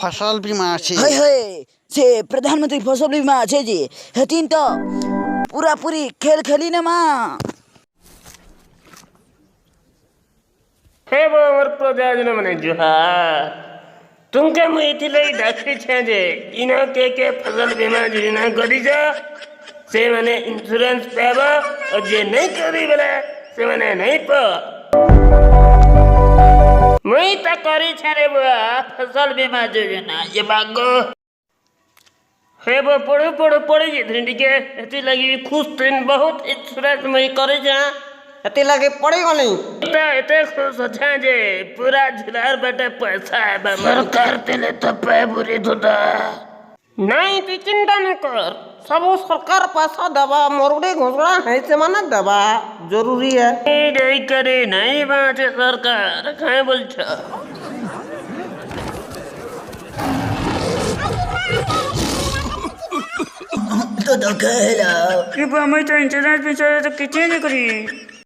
फसल बीमा আছে से प्रधानमंत्री फसल बीमा আছে যে হেতিন তো পুরাপুরি খেল খেলি না মা हे वो मोर प्रजाजन मने जुहार तुमके मुइथि लई डाकी छे जे इना के फसल बीमा योजना करी जा से माने इंश्योरेंस पाबो और जे नहीं करी बोले से माने नहीं पा मुई त करी छे रे बुआ फसल बीमा योजना ये बागो हे वो पढ़ो जे धिंडिके एति लगी खुश दिन बहुत इंश्योरेंस मुई करी जा एते लगे पड़ेगा नहीं एते खुश अच्छा जे पूरा झुलार बेटे पैसा है सरकार तेले तो पे बुरी धुदा नहीं तू चिंता न कर सब सरकार पैसा दबा मोरडे घोषणा है से माना दबा जरूरी है नहीं करे नहीं बाँचे सरकार कहाँ बोल तो कहला कि मैं तो इंश्योरेंस तो कितने नहीं करी